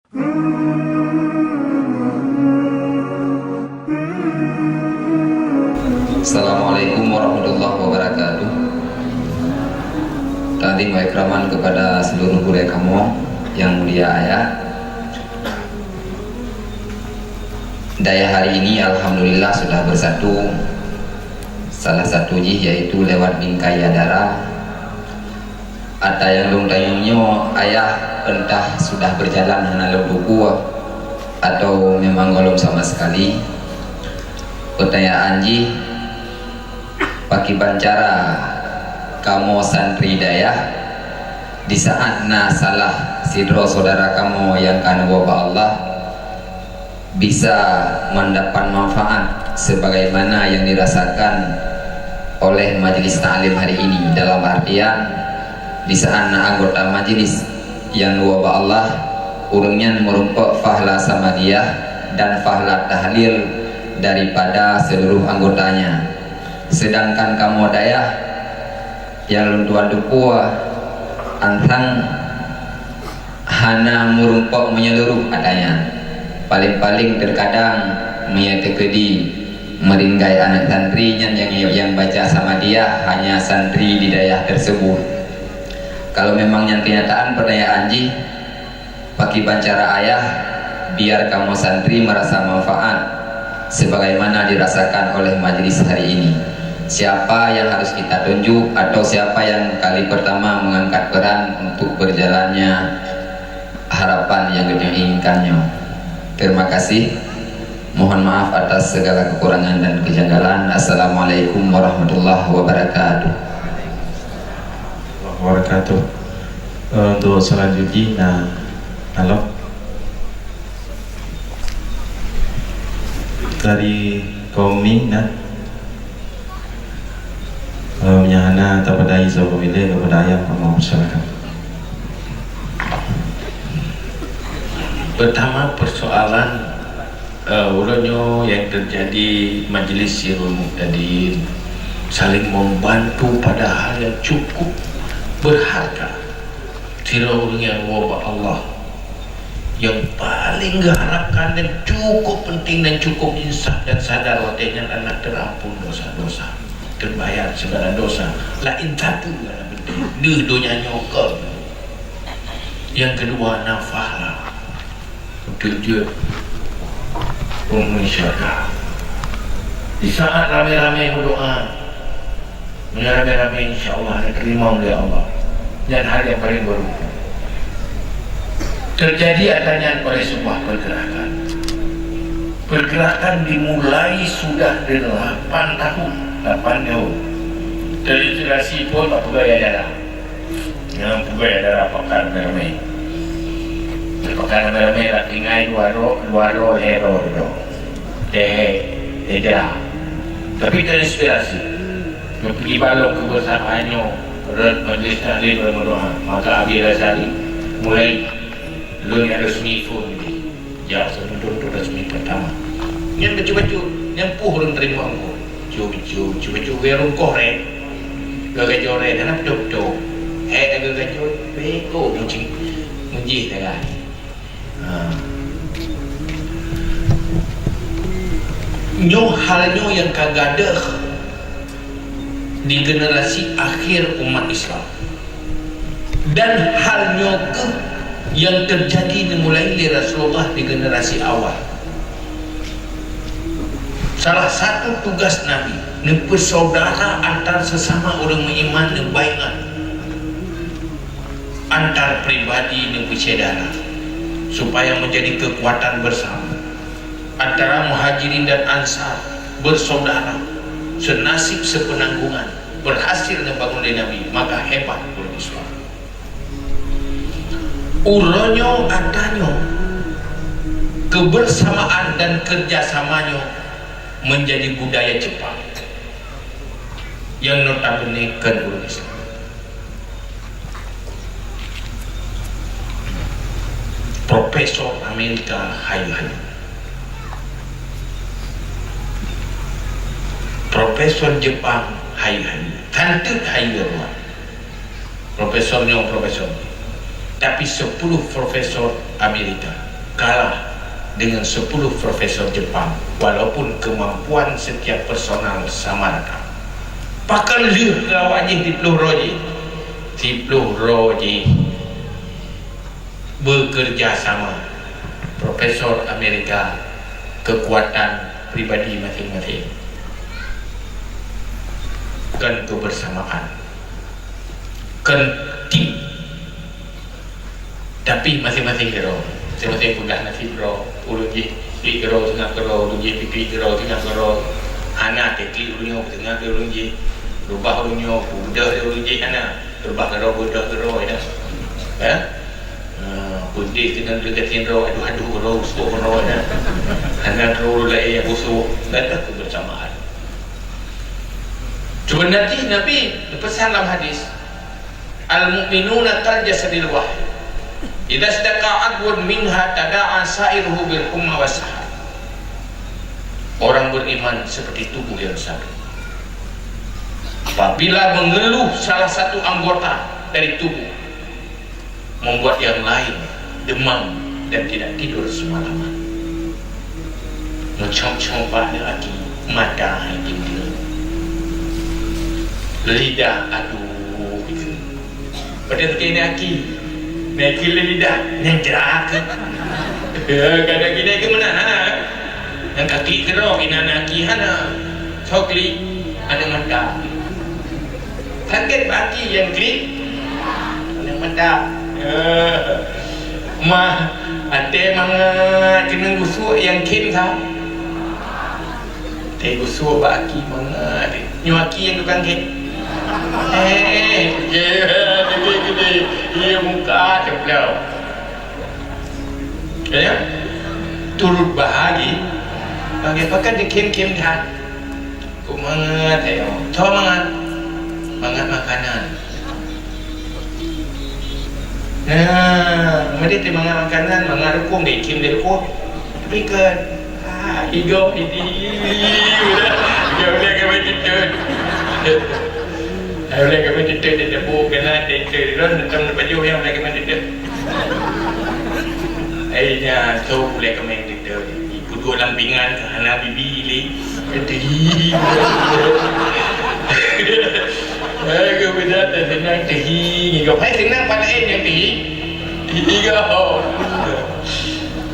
Assalamualaikum warahmatullahi wabarakatuh. Ta'zim wa ikraman kepada seluruh budaya kamu yang mulia ayah. Daya hari ini alhamdulillah sudah bersatu. Salah satu yaitu lewat bingkai darah. Ada yang belum tayangnya ayah entah sudah berjalan hana buku atau memang belum sama sekali. Pertanyaan Paki bancara kamu santri dayah di saat salah sidro saudara kamu yang kana wabah Allah bisa mendapat manfaat sebagaimana yang dirasakan oleh majelis ta'lim hari ini, dalam artian di saat anggota majelis yang wabah Allah urungnya merumpuk fahla samadiyah dan fahla tahlil daripada seluruh anggotanya. Sedangkan kamu dayah yang luntuan duku antang hana merumpok menyeluruh adanya, paling-paling terkadang meyatekedi meringgai anak santrinya yang baca sama dia hanya santri di daerah tersebut. Kalau memang yang kenyataan pertanyaan Paki bancara ayah biar kamu santri merasa manfaat sebagaimana dirasakan oleh majelis hari ini. Siapa yang harus kita tunjuk atau siapa yang kali pertama mengangkat peran untuk berjalannya harapan yang kita inginkannya. Terima kasih. Mohon maaf atas segala kekurangan dan kejanggalan. Assalamualaikum warahmatullahi wabarakatuh. Wabarakatuh. Untuk selanjutnya, halo dari kami menyahana tapadai sabawile kepada ayah mau masyarakat. Pertama persoalan ulunyo yang terjadi majelis Sirul Muqtadin saling membantu pada hal yang cukup berharga. Sirul yang wabah Allah yang paling harapkan dan cukup penting dan cukup insaf dan sadar watenya anak terampun dosa-dosa, terbayar segala dosa. Lain satu dalam penting dunia nyokol. Yang kedua nafahlah tujuh masyarakat. Di saat ramai-ramai berdoa, ramai-ramai insyaAllah diterima oleh Allah. Dan hal yang paling berhubung terjadi adanya oleh sebuah pergerakan. Pergerakan dimulai sudah 8 tahun. Terinspirasi pun Pak Pegawai Darah. Yang Pegawai Darah Pekan Mermai. Pekan Mermai lah tinggal dua ro hero itu. Darah. Tapi terinspirasi. Pergi balok kebersamaannya. Red majlis taklim berdoa. Maka Abi Razali mulai lu yang resmi pun ini ya sebetulnya itu resmi pertama yang baju-baju yang puh terima aku cuba-cuba verung korek gagak jorek dan dok gagak jorek beko menjih dah nyo halnya yang kagadah di generasi akhir umat Islam dan halnya yang terjadi mulai dari Rasulullah di generasi awal. Salah satu tugas Nabi bersaudara antar sesama orang beriman dan baiat antar pribadi dan bersaudara supaya menjadi kekuatan bersama antara muhajirin dan ansar bersaudara senasib sepenanggungan berhasil membangun Nabi, maka hebat umat Islam. Ulonyo adanya kebersamaan dan kerjasamanya menjadi budaya Jepang yang notabene kan umat Islam. Profesor Amerika hayu-hayu, Profesor Jepang hayu-hayu, tantut hayu ruang. Profesornya profesor, tapi 10 profesor Amerika kalah dengan 10 profesor Jepang, walaupun kemampuan setiap personal sama rata. Pakan lihat wajib di Pluh Roji bekerja sama profesor Amerika, kekuatan pribadi masing-masing kan kebersamaan kan tim, tapi masing-masing gero, masing-masing pegang nasi gero, uluji pi gero tengah gero, uluji pipi gero tengah gero, anak tekli ulunyo tengah gero uluji, rubah ulunyo budak uluji anak, rubah gero budak gero ya. Kundi dengan deketin roh, aduh roh, usuk roh ya. Anak roh lai yang usuk, ada kebersamaan. Cuma nanti Nabi pesan dalam hadis, al-mu'minuna kal jasadil wahid, idza istaqa'at wad minha tada'a sa'iruhu bil humma wasahar. Orang beriman seperti tubuh yang satu. Apabila mengeluh salah satu anggota dari tubuh, membuat yang lain demam dan tidak tidur semalaman. Macam-macam pada lagi mata yang dia, lidah aduh gitu. Pada ketika lagi naik lidah nyenjerak. Kadang kita ke mana? Yang kaki kerok ina naki hana sokli ada mata. Sakit baki yang klik ada mata. Mah ate manga kena gusuk yang kin kau. Te gusuk baki manga nyuaki yang tukang kin. Gede iya muka ceplau. Ya, turut bahagi. Bagi pakai dikin-kin kan. Ku manga teo. Coba manga makanan. Nah, mereka tu mangan makanan, mangan rukung dia kim dia rukung. Berikan. Hidung ini. Dia boleh ke begitu. Dia boleh ke begitu dia tepuk kena dia turun dalam baju yang boleh ke begitu. Ainya tu boleh ke begitu. Ibu dua lampingan anak bibi ini. Ketehi. Aku benar tak senang tehi. Kau pasti senang pada yang tehi. Tehi kau.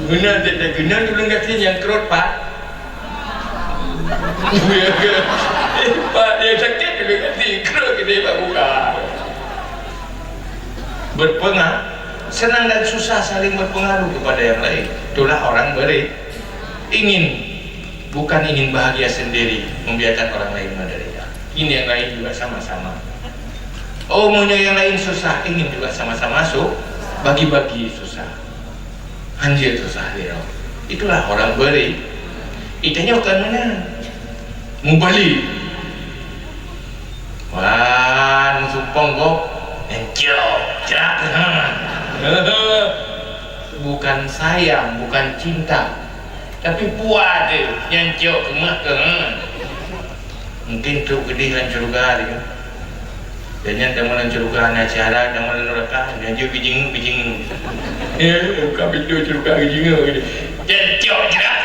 Guna tak guna dulu kasih yang kerut pak. Pak yang sakit dulu kasih kerut kita pak buka. Berpengaruh, senang dan susah saling berpengaruh kepada yang lain. Itulah orang bukan ingin bahagia sendiri, membiarkan orang lain menderita. Ini yang lain juga sama-sama. Oh, maunya yang lain susah, ingin juga sama-sama masuk, bagi-bagi susah. Anjir susah dia. Itulah orang beri. Itanya bukan mana? Mubali. Wah, musumpong kok. Encok, cerak. Bukan sayang, bukan cinta, tapi puas dia. Encok kemak ke. Mungkin tu gede hancur juga dia. Dan yang hancur juga nak cara, dan neraka, dan juga bijing. Ya, kami tu juga bijing. Jejak jerat.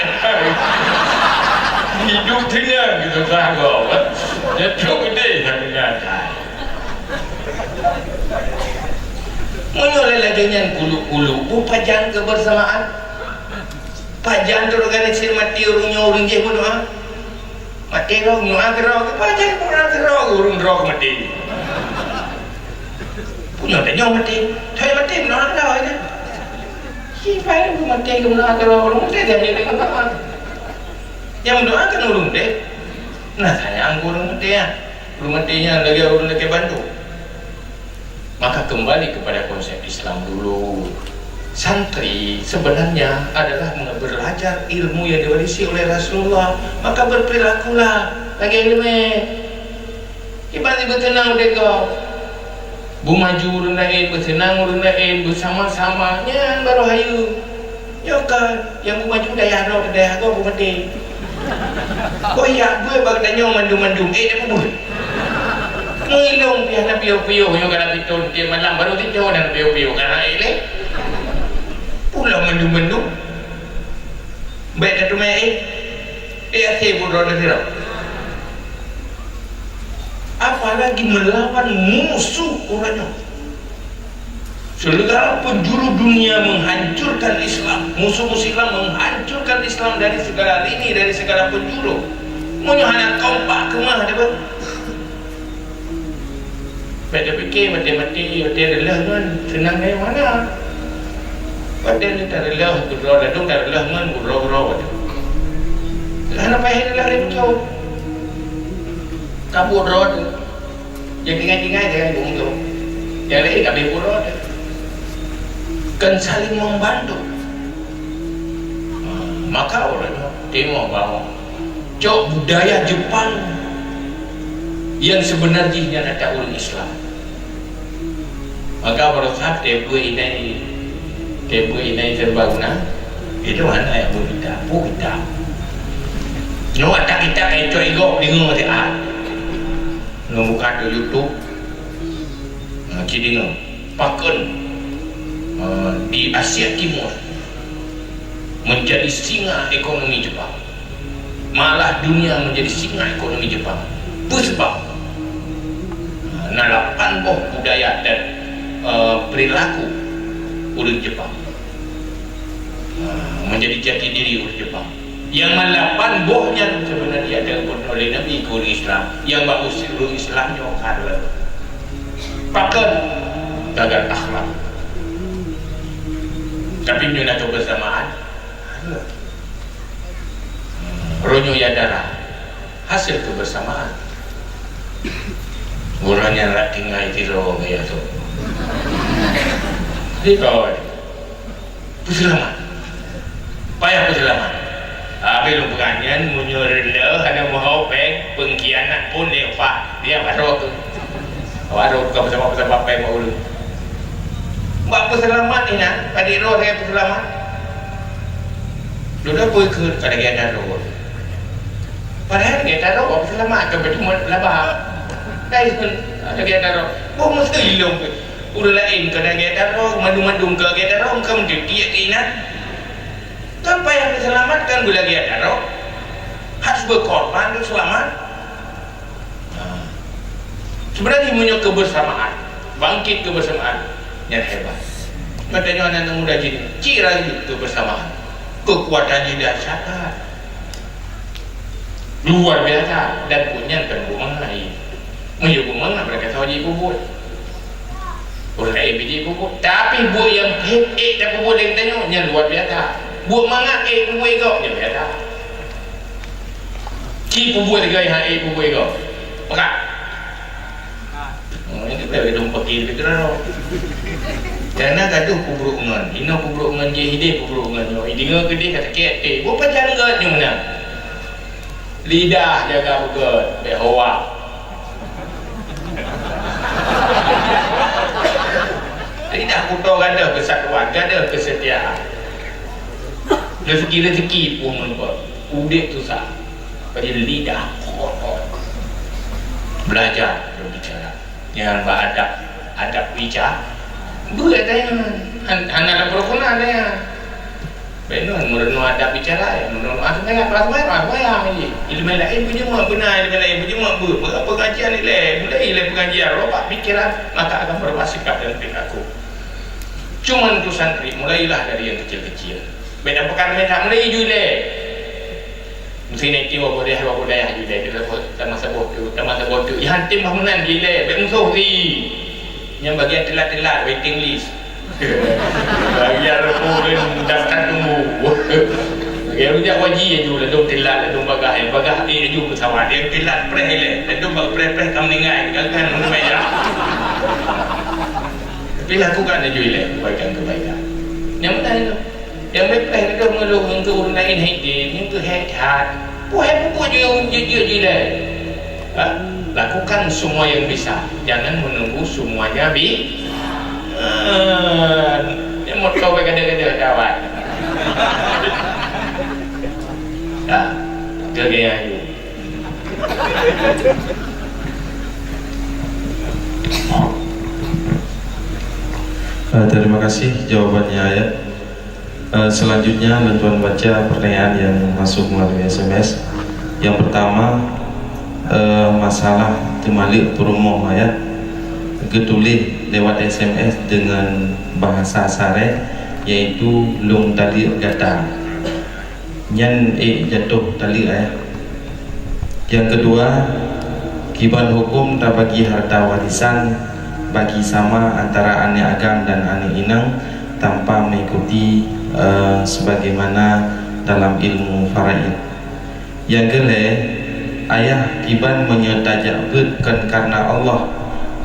Hidup tenang gitu kan kau. Jejak gede sangat. Menyoleh lagi yang kulu-kulu, pajang kebersamaan. Pajang tu organisasi mati orang je pun doa. Mati roh, nyuak roh, pajang kurang roh, urung roh mati. Punya tanya mati, saya mati menolak roh aja. Siapa yang mati menolak roh, urung mati dia dengan apa? Yang mendoakan urung deh. Nah saya anggur urung mati ya, urung matinya lagi urung lagi bantu. Maka kembali kepada konsep Islam dulu. Santri sebenarnya adalah belajar ilmu yang diwarisi oleh Rasulullah. Maka berperilakulah lagi ilmu. Tiba-tiba tenang deh kau. Bu maju rendahin, bersenang rendahin, bersama-samanya baru hayu. Ya kan, yang bu maju daya roh daya kau bu mati. Kau ya gue bagi tanya mandum-mandum, dia pun. Ngilong pihak na piyo-piyo yung kala pitol dia malam baru tinjau dan piyo-piyo karena ini pulau mendung-mendung baik dah tu mai asyik bodoh dah tidak. Apalagi melawan musuh orangnya. Segala penjuru dunia menghancurkan Islam, musuh-musuh Islam menghancurkan Islam dari segala lini, dari segala penjuru. Mau hanya kompak ke mana dia pun. Baca fikir mati-mati, lelah kan, senang dari mana? Badan ni tak lelah, gurau dadung tak lelah kan, gurau-gurau. Kerana payah lelah dia betul. Kabur roh tu. Yang tinggal-tinggal jangan buntung. Yang lain tak boleh gurau dia. Kan saling membantu. Maka orang tengok bahawa cok budaya Jepang yang sebenarnya ada orang Islam. Maka pada saat tebur ini terbang itu mana yang berita no ada kita kayak cok ego bingung mati no buka di YouTube kini paken di Asia Timur menjadi singa ekonomi Jepang, malah dunia menjadi singa ekonomi Jepang. Itu sebab nalapan boh budaya dan perilaku orang Jepang menjadi jati diri orang Jepang. Yang malapan bohnya sebenarnya ada oleh Nabi orang Islam yang bagus orang Islamnya karena paken gagal akhlak. Tapi nyonya kebersamaan ronyo yadara hasil kebersamaan orangnya nak tinggal di roh gaya tu di bawah puselaman payah puselaman habis lu penganyan munyo rendah ada mahopeng pengkhianat pun lepak dia baru tu baru bukan bersama-sama apa yang mau lu buat perselamat ni nak pada roh saya perselamat sudah boleh ke pada gaya roh padahal gaya roh buat perselamat ke cuma labah dari ada gaya roh buat mesti hilang udah lain kena gaya roh mandung-mandung ke gaya roh kamu dia keinat kan payah diselamatkan bila gaya roh harus berkorban untuk selamat. Sebenarnya punya kebersamaan bangkit kebersamaan yang hebat. Katanya anak muda jadi cira itu bersamaan. Kekuatannya dahsyat, luar biasa dan punya kan bumangai. Menyebut mana mereka tahu je bubut. Orang lain biji bubut. Tapi buat yang tak bubut yang tanya luar biasa. Buat mana bubut kau yang biasa. Ki bubut gaya bubut kau. Maka ini boleh dompak kiri kerana karena gaduh kuburungan ino kuburungan je hide kuburungan yo idinga gede kata kete buat jangga ni mana lidah jaga begot behoa lidah kuto ganda kesatuan ganda kesetiaan rezeki pun menurut udik tu sah pada lidah kotor belajar berbicara yang beradab bicara boleh tanya anak berkona tanya benar menurut ada bicara ya menurut aku ya ilmu lain punya mak benar ilmu lain punya mak berapa pengajian mulai pengajian roba pikiran maka akan berubah sikap dan perilaku cuman tu santri mulailah dari yang kecil-kecil beda pekan mereka mulai jule mesti nanti wabudaya jule termasa bodoh yang tim bangunan jule bermusuh si yang bagian telat-telat waiting list bagian rekomen daftar tunggu bagian rujak wajib yang juga ledung telat ledung bagah dia juga bersama dia telat preh ledung preh kamu ingat kan meja tapi lakukan dia juga kebaikan yang benar itu yang preh ledung mengeluh untuk orang lain hadir yang tu head buat juga lakukan semua yang bisa jangan menunggu semuanya dia mau coba gada-gada kawan gaya itu terima kasih jawabannya ya. Selanjutnya tuan baca pertanyaan yang masuk melalui SMS. Yang pertama, masalah temalik perumoh ya, getulis lewat SMS dengan bahasa Sare, yaitu lung tali gata nyan jatuh tali ya. Yang kedua, kiban hukum tak bagi harta warisan bagi sama antara ane agam dan ane inang tanpa mengikuti sebagaimana dalam ilmu faraid. Yang kedua, ayah kiban menyetajabutkan karena Allah,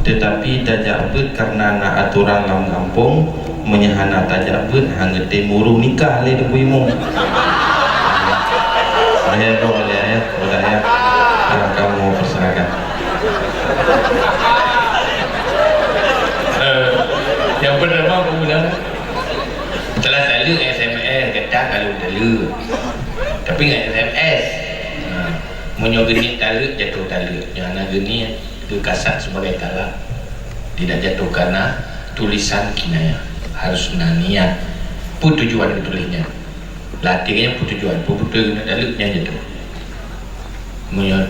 tetapi tajabut karena nak aturan dalam kampung menyahana tajabut hangga temuru nikah le debuimu. Ayah dong ayah, udah ya, kamu persilakan. Yang pertama aku bilang telah tali SMS kata kalau tali, tapi nggak SMS. Menyogeni tali jatuh tali, jangan geni ke kasat sebagai talak, tidak jatuh karena tulisan kinaya, harus niat pun tujuan tulisnya, latihnya pun tujuan, pun tujuan talinya jatuh menyogeni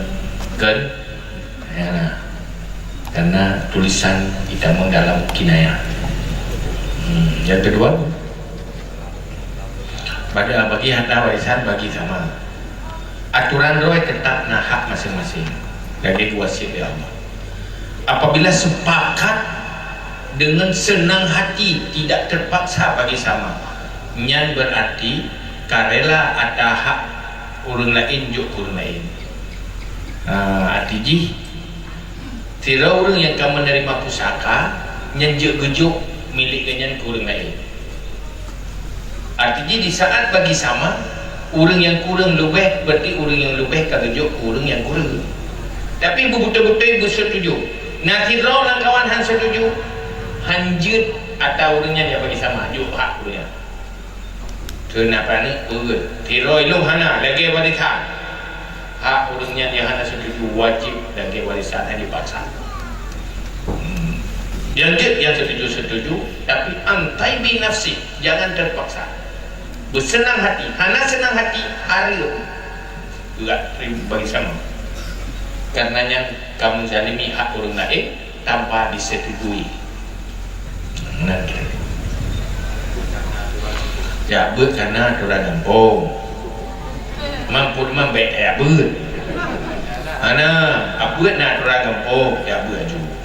ya, karena tulisan kita mengdalam kinaya. Yang kedua, pada bagi harta warisan bagi sama, aturan roy tetap nah hak masing-masing dari kuasa Allah. Apabila sepakat dengan senang hati, tidak terpaksa bagi sama, nyan berarti karela ada hak orang lain juk orang lain. Artinya tidak orang yang kamu menerima pusaka nyan juk gejuk milik kenyan kurang lain. Artinya di saat bagi sama, orang yang kurang lebih berarti orang yang lebih kagejuk orang yang kurang. Tapi betul-betul bersetuju. Nanti rau lang kawan han setuju, hanjut atau orangnya dia bagi sama juk hak orangnya. Kenapa ni? Tiroi lu hana lagi warisan. Hak orangnya dia hana setuju wajib lagi warisan yang dipaksa. Yang setuju, tapi antai bi nafsi, jangan terpaksa. Bersenang hati, hana senang hati, hari juga bagi sama. Karenanya kamu zalimi hak orang lain tanpa disetujui. Ya, buat karena aturan kampung. Mampu membaik ya buat. Hana, buat nak aturan kampung, ya buat juga.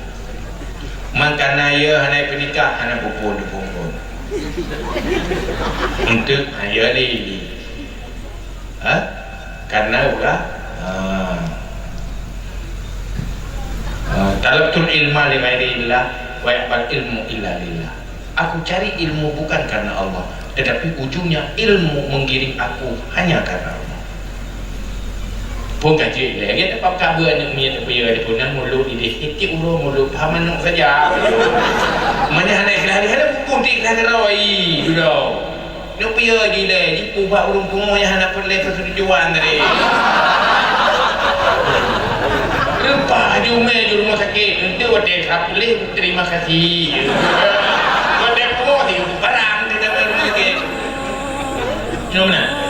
Makana ya hanai penikah hana pupun untuk ya ni karena ulah talabtul ilma li ghairillah wa yaqbal ilmu illa lillah. Aku cari ilmu bukan karena Allah, tetapi ujungnya ilmu menggiring aku hanya karena Allah. Pun kaji lagi dapat kabar nak punya terpaya ada pun mulut ini hiti urung mulut pamanuk saja. Mana hanai kelari ada putih kelari roi sudah. Nak paya je le ni buat urung pungo yang nak perle persetujuan tadi. Lupa jume di rumah sakit nanti wadah kapulih terima kasih. Wadah pungo di barang tidak rumah sakit. Cuma